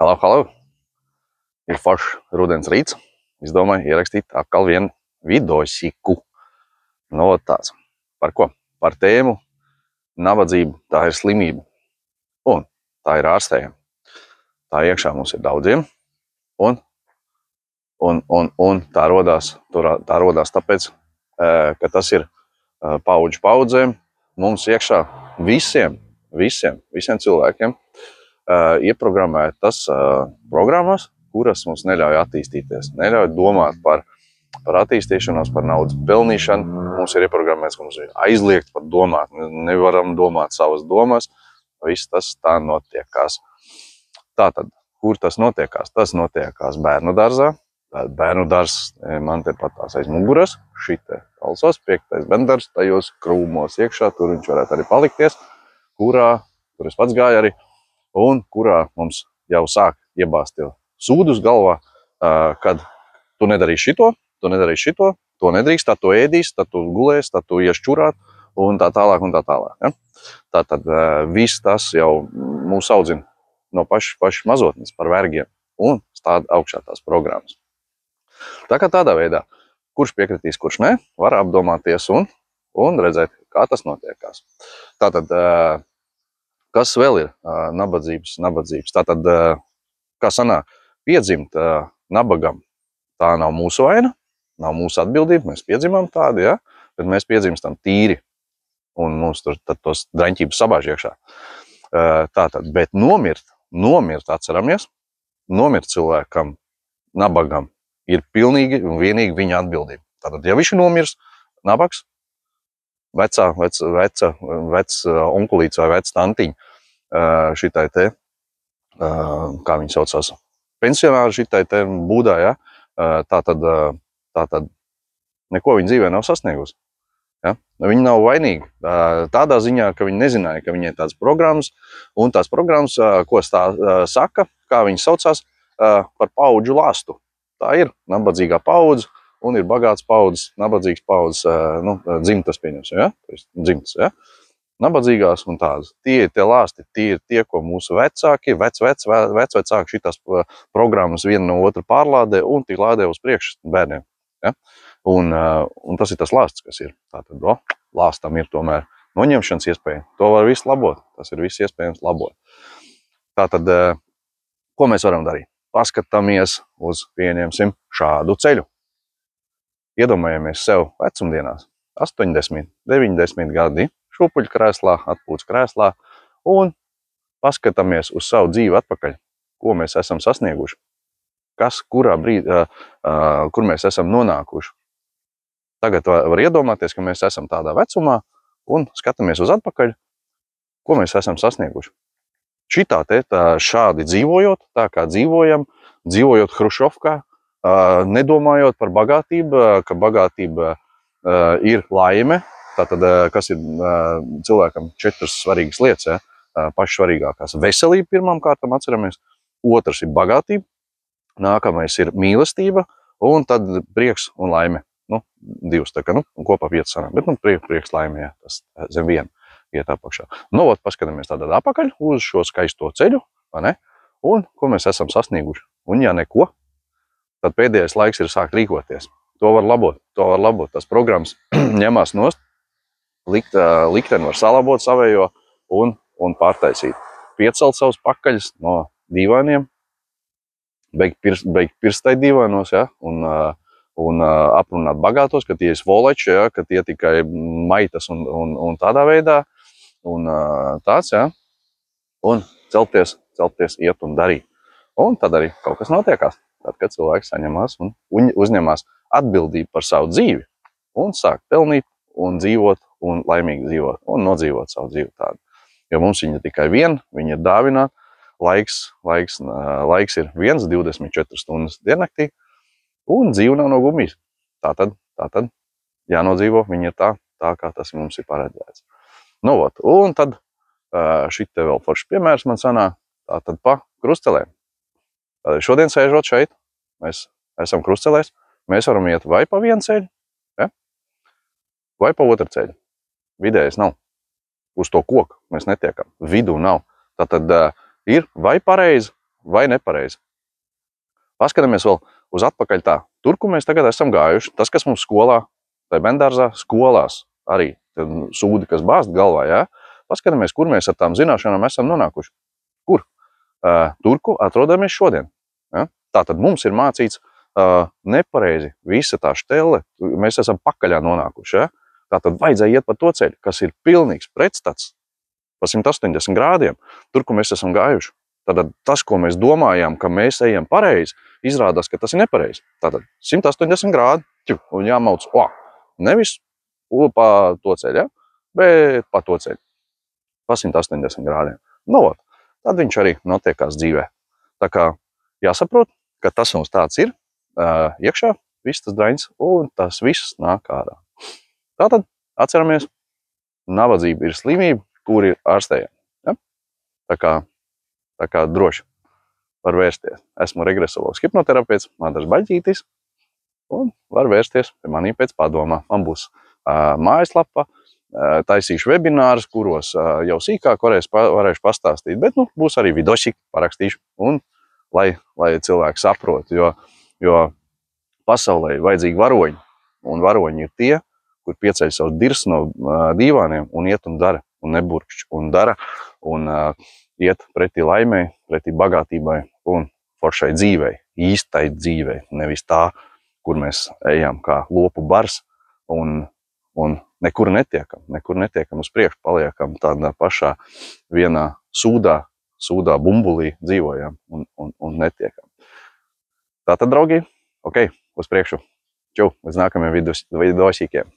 Halo, halo! Ir foršs rudens rīts. Es domāju ierakstīt atkal vienu vidosiku. No tāds. Par ko? Par tēmu nabadzība, tā ir slimība. Un tā ir ārstējama. Tā iekšā mums ir daudziem. Un tā rodās tāpēc, ka tas ir paudžu paudzēm mums iekšā visiem cilvēkiem ieprogrammētas programmas, kuras mums neļauj attīstīties, neļauj domāt par attīstīšanos, par naudas pelnīšanu. Mums ir ieprogrammēts, ka mums ir aizliegt pat domāt. Nevaram domāt savas domas. Viss tas tā notiekās. Tātad, kur tas notiekās? Tas notiekās bērnu dārzā. Bērnu dārzs man te patās aiz muguras. Šite kalsos 5. bērndārs, tajos krūmos iekšā. Tur viņš varētu arī palikties, kur es pats gāju arī. Un kurā mums jau sāk iebāzt jau sūdus galvā, kad tu nedarīsi šito, to nedrīkst, tad tu ēdīsi, tad tu gulēsi, tad tu ieši čurāt un tā tālāk. Ja? Tātad viss tas jau mūs audzina no pašas mazotnes par vergiem un stāda augšā tās programmas. Tā kā tādā veidā, kurš piekritīs, kurš ne, var apdomāties un redzēt, kā tas notiekās. Tātad, kas vēl ir nabadzības? Tātad, kā sanāk, piedzimt nabagam, tā nav mūsu vaina, nav mūsu atbildība, mēs piedzimam tādi, ja? Bet mēs piedzimstam tīri un mums tur tos draņķības sabāž iekšā. Tātad, bet nomirt atceramies, nomirt cilvēkam, nabagam, ir pilnīgi un vienīgi viņa atbildība. Tātad, ja viņš nomirs, nabags, vecs onkulīts vai vecs tantiņa, šitai te, kā viņi saucās, pensionāri šitai te būdā, ja? Tātad neko viņa dzīvē nav sasniegusi. Ja? Viņa nav vainīga tādā ziņā, ka viņa nezināja, ka viņai tādas programmas, un tās programmas, ko saka, kā viņas saucās, par paudžu lāstu. Tā ir nabadzīgā paudze, un ir bagāts paudzes, nabadzīgs paudzes, dzimtas pieņemsim, ja? Dzimtas, ja? Nabadzīgās un tādas. Tie ir tie lāsti, tie ir tie, ko mūsu vecāki, vecvecāki šitās programmas viena no otra pārlādē un tik lādē uz priekšu bērniem. Ja? Un tas ir tas lāsts, kas ir. Tātad, lāstam ir tomēr noņemšanas iespēja. To var visu labot. Tas ir viss iespējams labot. Tātad, ko mēs varam darīt? Paskatāmies uz, pieņemsim, šādu ceļu. Iedomājamies sev vecumdienās 80, 90 gadi. Šūpuļkrēslā, atpūtas krēslā un paskatāmies uz savu dzīvi atpakaļ, ko mēs esam sasnieguši, kurā brīdī, kur mēs esam nonākuši. Tagad var iedomāties, ka mēs esam tādā vecumā un skatāmies uz atpakaļ, ko mēs esam sasnieguši. Šādi dzīvojot, tā kā dzīvojam, dzīvojot Hrušovkā, nedomājot par bagātību, ka bagātība ir laime. Tātad, kas ir cilvēkam 4 svarīgas lietas, ja? Pašas svarīgākās. Veselība pirmām kārtām atceramies, otrs ir bagātība, nākamais ir mīlestība, un tad prieks un laime. 2, tā kā, kopā 5 sanāk, bet prieks laime, ja, tas zem viena iet apakšā. Paskatāmies tātad apakaļ uz šo skaisto ceļu, vai ne? Un ko mēs esam sasnieguši. Un ja neko, tad pēdējais laiks ir sākt rīkoties. To var labot. Tas programmas ņemās nost. Likteni var salabot savējo un pārtaisīt. Piecelt savus pakaļus no dīvainiem, beigt pirstai dīvainos, ja? Un aprunāt bagātos, ka tie ir svoleči, ja? Ka tie tikai maitas un tādā veidā. Un tāds, ja? Un celties, iet un darīt. Un tad arī kaut kas notiekās. Tad, kad cilvēks saņemās un uzņemās atbildību par savu dzīvi un sāk pelnīt un dzīvot un laimīgi dzīvot un nodzīvot savu dzīvi tādu. Jo mums viņa tikai viena, viņa ir dāvināta, laiks ir 1,24 stundas diennaktī un dzīve nav no gumijas. Tātad jānodzīvo viņa ir tā, kā tas mums ir paredzēts. Un tad šite vēl foršs piemērs man sanāk, tātad pa krustcelēm. Šodien sēžot šeit, mēs esam krustcelēs, mēs varam iet vai pa vienu ceļu, ja? Vai pa otru ceļu. Vidējais nav. Uz to koku mēs netiekam. Vidū nav. Tātad ir vai pareizi, vai nepareizi. Paskatāmies vēl uz atpakaļ tā. Tur, kur mēs tagad esam gājuši, tas, kas mums skolā, vai bendārzā, skolās arī sūdi, kas bāzt galvā, jā? Paskatāmies, kur mēs ar tām zināšanām esam nonākuši. Kur? Tur, kur atrodamies šodien. Ja? Tātad mums ir mācīts nepareizi visa tā štelle, mēs esam pakaļā nonākuši. Ja? Tātad vajadzēja iet pa to ceļu, kas ir pilnīgs pretstats pa 180 grādiem. Tur, kur mēs esam gājuši. Tātad tas, ko mēs domājām, ka mēs ejam pareizi, izrādās, ka tas ir nepareizi. Tātad 180 grādi un jāmauc, nevis pa to ceļu, ja? Bet pa to ceļu. Pa 180 grādiem. Nu, tad viņš arī notiekās dzīvē. Tā kā jāsaprot, ka tas mums tāds ir iekšā, viss tas draņs, un tas viss nāk ārā. Tātad atceramies, nabadzība ir slimība, kur ir ārstējama. Ja? Tā kā droši var vērsties. Esmu regresologs hipnoterapeits, Mārdars Baļķītis, un var vērsties pie manī pēc padomā. Man būs mājaslapa, taisīšu webinārus, kuros jau sīkāk varēšu pastāstīt, bet būs arī vidoši parakstīšu, un lai cilvēki saprot, jo pasaulē ir vajadzīgi varoņi, un varoņi ir tie, kur pieceļ savus dirs no dīvāniem un iet un dara, un neburkšķ, un dara, un iet pretī laimei, pretī bagātībai un foršai dzīvei, īstai dzīvei, nevis tā, kur mēs ejam kā lopu bars un nekur netiekam uz priekšu, paliekam tādā pašā vienā sūdā bumbulī dzīvojam un netiekam. Tātad, draugi, uz priekšu. Čau, līdz nākamajiem vidosīkiem.